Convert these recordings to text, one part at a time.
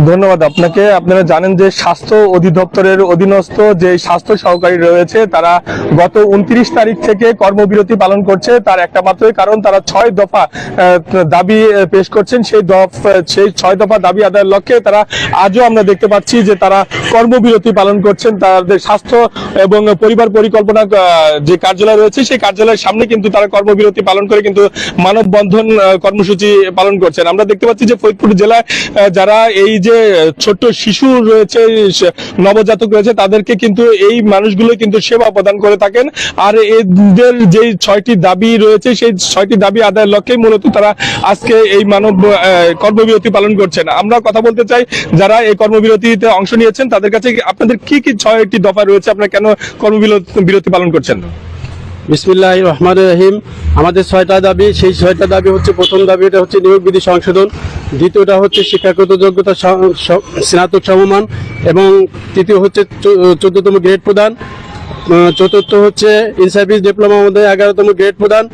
ধন্যবাদ আপনাকে। আপনারা জানেন যে স্বাস্থ্য অধিদপ্তরের অধীনস্থ যে স্বাস্থ্য সহকারী রয়েছে তারা গত 29 তারিখ থেকে কর্মবিরতি পালন করছে। তার একটা মাত্রই কারণ, তারা 6 দফা দাবি পেশ করছেন। সেই 6 দফা দাবি আদায়ের লক্ষ্যে তারা আজও আমরা দেখতে পাচ্ছি যে তারা কর্মবিরতি পালন করছেন। তাদের স্বাস্থ্য এবং পরিবার পরিকল্পনা যে কার্যালয় রয়েছে সেই কার্যালয়ের সামনে কিন্তু তারা কর্মবিরতি পালন করে কিন্তু মানববন্ধন কর্মসূচি পালন করছেন। আমরা দেখতে পাচ্ছি যে ফরিদপুর জেলায় যারা এই যে ছোট্ট শিশু রয়েছে, নবজাতক রয়েছে, তাদেরকে কিন্তু এই মানুষগুলো কিন্তু সেবা প্রদান করে থাকেন। আর এদের যে 6টি দাবি রয়েছে সেই 6টি দাবি আদায়ের লক্ষ্যে মূলত তারা আজকে এই কর্মবিরতি পালন করছেন। আমরা কথা বলতে চাই যারা এই কর্মবিরতিতে অংশ নিয়েছেন তাদের কাছে আপনাদের কি কি 6টি দফা রয়েছে, আপনারা কেন কর্মবিরতি পালন করছেন? বিসমিল্লাহির রহমানির রহিম। আমাদের 6টা দাবি। সেই 6টা দাবি হচ্ছে, প্রথম দাবিটা হচ্ছে নিয়োগ বিধি সংশোধন, দ্বিতীয়টা হচ্ছে শিক্ষাগত যোগ্যতা স্নাতক সমমান, এবং তৃতীয় হচ্ছে 14তম গ্রেড প্রদান, চতুর্থ হচ্ছে ইন সার্ভিস ডিপ্লোমার মধ্যে 11তম গ্রেড প্রদান,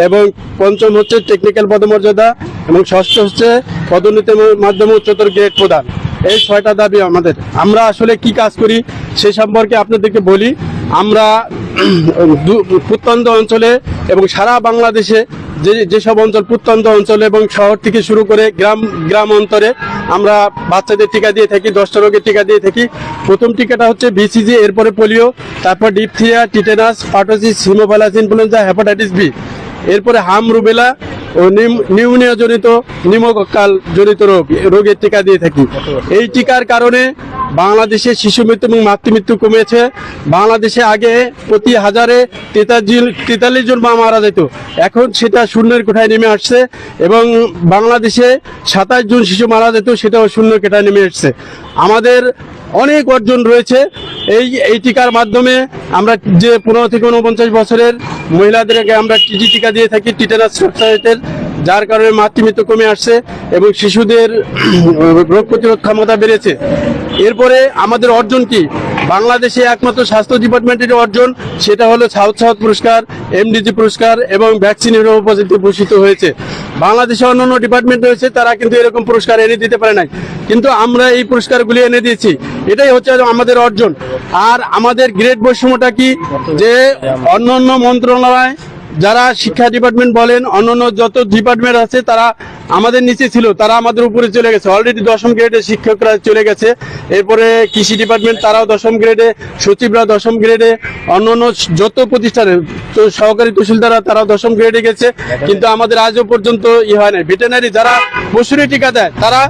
এবং পঞ্চম হচ্ছে টেকনিক্যাল পদমর্যাদা, এবং ষষ্ঠ হচ্ছে পদোন্নতির মাধ্যমে উচ্চতর গ্রেড প্রদান। এই 6টা দাবি আমাদের। আমরা আসলে কি কাজ করি সে সম্পর্কে আপনাদেরকে বলি। আমরা প্রত্যন্ত অঞ্চলে এবং সারা বাংলাদেশে যেসব অঞ্চল, প্রত্যন্ত অঞ্চল এবং শহর থেকে শুরু করে গ্রাম অন্তরে আমরা বাচ্চাদের টিকা দিয়ে থাকি, 10টা রোগের টিকা দিয়ে থাকি। প্রথম টিকাটা হচ্ছে BCG, এরপরে পোলিও, তারপর diphtheria, tetanus, pertussis, haemophilus influenza, hepatitis B, এরপরে হাম, রুবেলা ও নিউমোনিয়া জনিত, নিউমোকক্কাল জনিত রোগের টিকা দিয়ে থাকি। এই টিকার কারণে বাংলাদেশে শিশু মৃত্যু এবং মাতৃমৃত্যু কমেছে। বাংলাদেশে আগে প্রতি 1000-এ 43 জন মা মারা যেত, এখন সেটা শূন্যের কোঠায় নেমে আসছে, এবং বাংলাদেশে 27 জন শিশু মারা যেত, সেটাও শূন্যের কোঠায় নেমে আসছে। আমাদের অনেক অর্জন রয়েছে এই টিকার মাধ্যমে। আমরা যে 15 থেকে 49 বছরের মহিলাদেরকে আমরা টিটি টিকা দিয়ে থাকি, টিটেনাস টক্সাইটের, যার কারণে মাতৃমৃত্যু কমে আসছে এবং শিশুদের রোগ প্রতিরোধ ক্ষমতা বেড়েছে। এরপরে আমাদের অর্জন কি? বাংলাদেশে একমাত্র স্বাস্থ্য ডিপার্টমেন্টের অর্জন, সেটা হলো সাউথ পুরস্কার, MDG পুরস্কার এবং ভ্যাকসিন হিরো উপস্থিতি ভূষিত হয়েছে। বাংলাদেশে অন্যান্য ডিপার্টমেন্ট রয়েছে, তারা কিন্তু এরকম পুরস্কার এনে দিতে পারে নাই, কিন্তু আমরা এই পুরস্কারগুলি এনে দিয়েছি। এটাই হচ্ছে আমাদের অর্জন। আর আমাদের গ্রেড বৈষম্যটা কি? যে অন্যান্য মন্ত্রণালয়, যারা শিক্ষা ডিপার্টমেন্ট বলেন, অন্যান্য যত ডিপার্টমেন্ট আছে তারা আমাদের নিচে ছিল, তারা আমাদের উপরে চলে গেছে। অলরেডি 10ম গ্রেডে শিক্ষকরা চলে গেছে। এরপরে কৃষি ডিপার্টমেন্ট, তারাও 10ম গ্রেডে, সচিবরা 10ম গ্রেডে, অন্যান্য যত প্রতিষ্ঠানে সহকারী তহসিলদাররা তারাও 10ম গ্রেডে গেছে, কিন্তু আমাদের আজও পর্যন্ত হয় নাই। ভেটেরিনারি যারা পশুরে টিকা দেয় তারা